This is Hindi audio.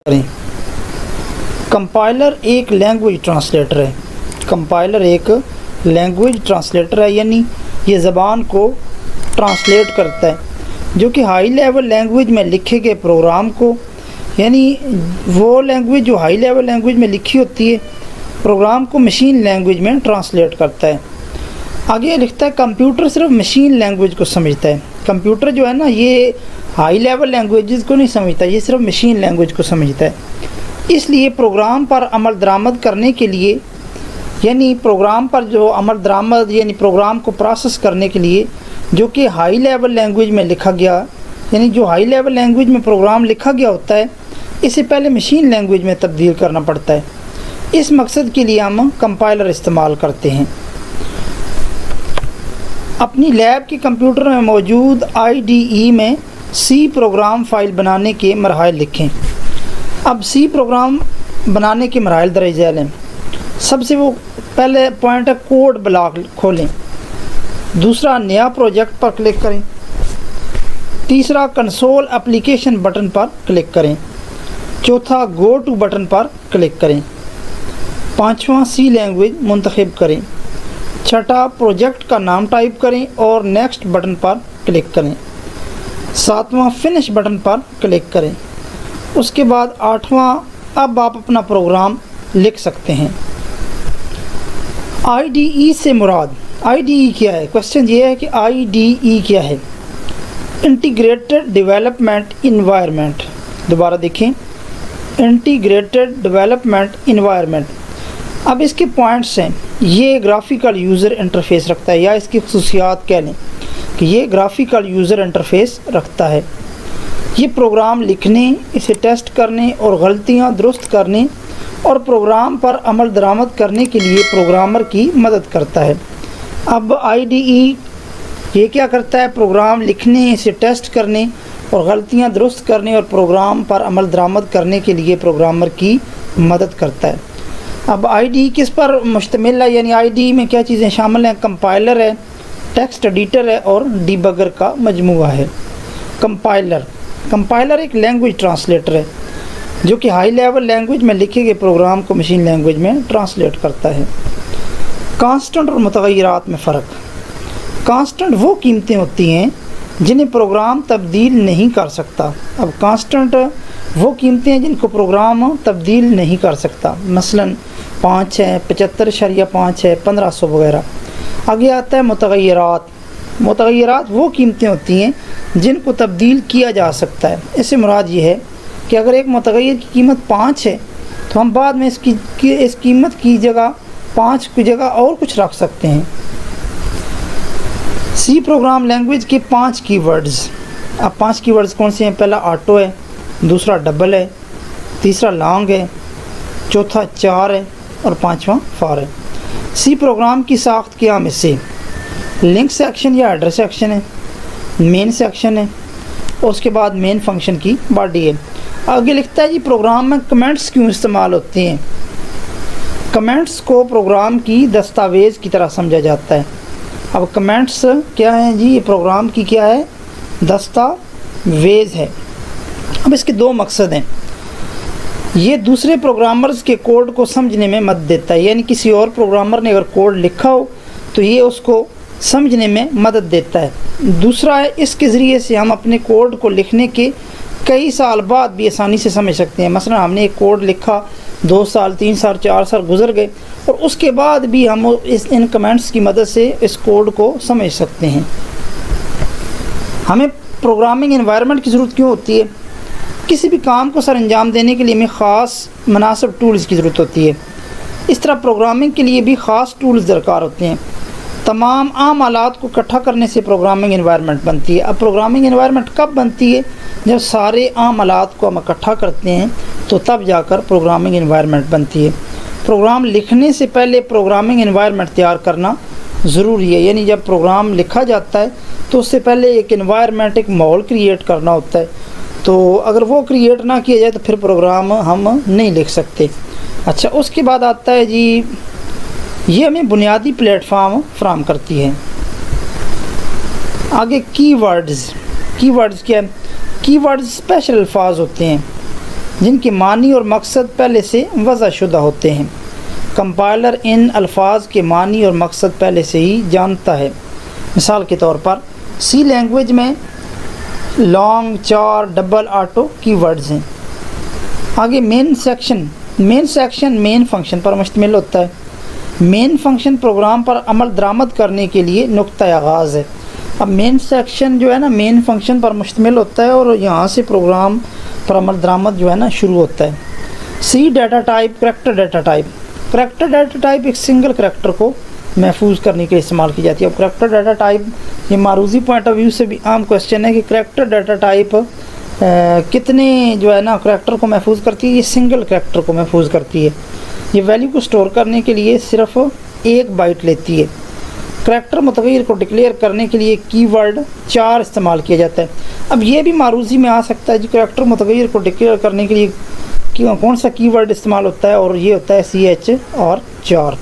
करें। कंपाइलर एक लैंग्वेज ट्रांसलेटर है। कंपाइलर एक लैंग्वेज ट्रांसलेटर है, यानी ये ज़बान को ट्रांसलेट करता है, जो कि हाई लेवल लैंग्वेज में लिखे गए प्रोग्राम को, यानी वो लैंग्वेज जो हाई लेवल लैंग्वेज में लिखी होती है, प्रोग्राम को मशीन लैंग्वेज में ट्रांसलेट करता है। आगे लिखता है कंप्यूटर सिर्फ मशीन लैंग्वेज को समझता है। कंप्यूटर जो है ना, ये हाई लेवल लैंग्वेजेस को नहीं समझता, ये सिर्फ मशीन लैंग्वेज को समझता है। इसलिए प्रोग्राम पर अमल दरामद करने के लिए, यानी प्रोग्राम पर जो अमल दरामद यानी प्रोग्राम को प्रोसेस करने के लिए जो कि हाई लेवल लैंग्वेज में लिखा गया, यानी जो हाई लेवल लैंग्वेज में प्रोग्राम लिखा गया होता है, इसे पहले मशीन लैंग्वेज में तब्दील करना पड़ता है। इस मकसद के लिए हम कंपाइलर इस्तेमाल करते हैं। अपनी लैब के कंप्यूटर में मौजूद IDE में सी प्रोग्राम फ़ाइल बनाने के मराहिल लिखें। अब सी प्रोग्राम बनाने के मराहिल दर्ज झेल हैं। सबसे वो पहले पॉइंट है कोड ब्लॉक खोलें। दूसरा, नया प्रोजेक्ट पर क्लिक करें। तीसरा, कंसोल एप्लीकेशन बटन पर क्लिक करें। चौथा, गो टू बटन पर क्लिक करें। पाँचवा, सी लैंग्वेज मुंतखब करें। छठा, प्रोजेक्ट का नाम टाइप करें और नेक्स्ट बटन पर क्लिक करें। सातवां, फिनिश बटन पर क्लिक करें। उसके बाद आठवां, अब आप अपना प्रोग्राम लिख सकते हैं। IDE से मुराद, IDE क्या है? क्वेश्चन ये है कि IDE क्या है? Integrated development environment. दोबारा देखें, इंटीग्रेटेड डेवलपमेंट इन्वायरमेंट। अब इसके पॉइंट्स हैं, ये ग्राफिकल यूज़र इंटरफेस रखता है, या इसकी खसूसियात कह लें कि ये ग्राफिकल यूज़र इंटरफेस रखता है। ये प्रोग्राम लिखने, इसे टेस्ट करने और गलतियाँ दुरुस्त करने और प्रोग्राम पर अमल दरामद करने के लिए प्रोग्रामर की मदद करता है। अब IDE ये क्या करता है? प्रोग्राम लिखने, इसे टेस्ट करने और गलतियाँ दुरुस्त करने और प्रोग्राम पर अमल दरामद करने के लिए प्रोग्रामर की मदद करता है। अब IDE किस पर मुश्तमिल है, यानी IDE में क्या चीज़ें शामिल हैं? कंपाइलर है, टेक्स्ट एडिटर है और डिबगर का मजमूआ है। कंपाइलर एक लैंग्वेज ट्रांसलेटर है, जो कि हाई लेवल लैंग्वेज में लिखे गए प्रोग्राम को मशीन लैंग्वेज में ट्रांसलेट करता है। कांस्टेंट और मुतग़य्यरात में फ़र्क। कांस्टेंट वो कीमतें होती हैं जिन्हें प्रोग्राम तब्दील नहीं कर सकता। अब कांस्टेंट वो कीमतें हैं जिनको प्रोग्राम तब्दील नहीं कर सकता, मसलन 5 है, 75.5 है, 1500 वगैरह। आगे आता है मुतग़य्यरात। मुतग़य्यरात वो कीमतें होती हैं जिनको तब्दील किया जा सकता है। इससे मुराद ये है कि अगर एक मुतग़य्यर की कीमत 5 है, तो हम बाद में इस कीमत की जगह 5 की जगह और कुछ रख सकते हैं। सी प्रोग्राम लैंग्वेज के 5 कीवर्ड्स। अब 5 कीवर्ड्स कौन से हैं? पहला ऑटो है, दूसरा डबल है, तीसरा लॉन्ग है, चौथा 4 है और पाँचवा फॉर है। सी प्रोग्राम की साख्त क्या में से लिंक सेक्शन या एड्रेस सेक्शन है, मेन सेक्शन है और उसके बाद मेन फंक्शन की बॉडी है। आगे लिखता है जी प्रोग्राम में कमेंट्स क्यों इस्तेमाल होते हैं? कमेंट्स को प्रोग्राम की दस्तावेज़ की तरह समझा जाता है। अब कमेंट्स क्या हैं जी? ये प्रोग्राम की क्या है? दस्तावेज़ है। अब इसके दो मकसद हैं। ये दूसरे प्रोग्रामर्स के कोड को समझने में मदद देता है, यानी किसी और प्रोग्रामर ने अगर कोड लिखा हो तो ये उसको समझने में मदद देता है। दूसरा है, इसके ज़रिए से हम अपने कोड को लिखने के कई साल बाद भी आसानी से समझ सकते हैं। मसलन हमने एक कोड लिखा, 2 साल, 3 साल, 4 साल गुजर गए और उसके बाद भी हम इन कमेंट्स की मदद से इस कोड को समझ सकते हैं। हमें प्रोग्रामिंग एनवायरनमेंट की ज़रूरत क्यों होती है? किसी भी काम को सर अंजाम देने के लिए हमें ख़ास मुनासिब टूल्स की ज़रूरत होती है। इस तरह प्रोग्रामिंग के लिए भी ख़ास टूल्स दरकार होते हैं। तमाम आम आलात को इकट्ठा करने से प्रोग्रामिंग एनवायरनमेंट बनती है। अब प्रोग्रामिंग एनवायरनमेंट कब बनती है? जब सारे आम आलात को हम इकट्ठा करते हैं तो तब जाकर प्रोग्रामिंग एनवायरनमेंट बनती है। प्रोग्राम लिखने से पहले प्रोग्रामिंग एनवायरनमेंट तैयार करना ज़रूरी है, यानी जब प्रोग्राम लिखा जाता है तो उससे पहले एक एनवायरनमेंट, एक माहौल क्रिएट करना होता है। तो अगर वो क्रिएट ना किया जाए तो फिर प्रोग्राम हम नहीं लिख सकते। अच्छा, उसके बाद आता है जी, ये हमें बुनियादी प्लेटफार्म फराहम करती है। आगे कीवर्ड्स क्या है? कीवर्ड्स स्पेशल अल्फाज होते हैं जिनके मानी और मकसद पहले से वज़ा शुदा होते हैं। कंपाइलर इन अल्फाज के मानी और मकसद पहले से ही जानता है। मिसाल के तौर पर सी लैंग्वेज में लॉन्ग, चार, डबल, ऑटो कीवर्ड्स हैं। आगे मेन सेक्शन मेन फंक्शन पर मुश्तमिल होता है। मेन फंक्शन प्रोग्राम पर अमल दरामद करने के लिए नुक्ता आगाज़ है। अब मेन सेक्शन जो है ना मेन फंक्शन पर मुश्तमिल होता है और यहाँ से प्रोग्राम पर अमल दरामद जो है ना शुरू होता है। C data type, character data type. Character data type एक सिंगल करैक्टर को महफूज करने के लिए इस्तेमाल की जाती है। अब करैक्टर डाटा टाइप ये मारूजी पॉइंट ऑफ व्यू से भी आम क्वेश्चन है कि करैक्टर डाटा टाइप कितने जो है ना करैक्टर को महफूज करती है। ये सिंगल करैक्टर को महफूज करती है। ये वैल्यू को स्टोर करने के लिए सिर्फ 1 बाइट लेती है। करैक्टर मुतग़य्यर को डिक्लेयर करने के लिए कीवर्ड 4 इस्तेमाल किया जाता है। अब ये भी मारूजी में आ सकता है जी करैक्टर मुतग़य्यर को डिक्लेयर करने के लिए कौन सा कीवर्ड इस्तेमाल होता है, और ये होता है CH और 4।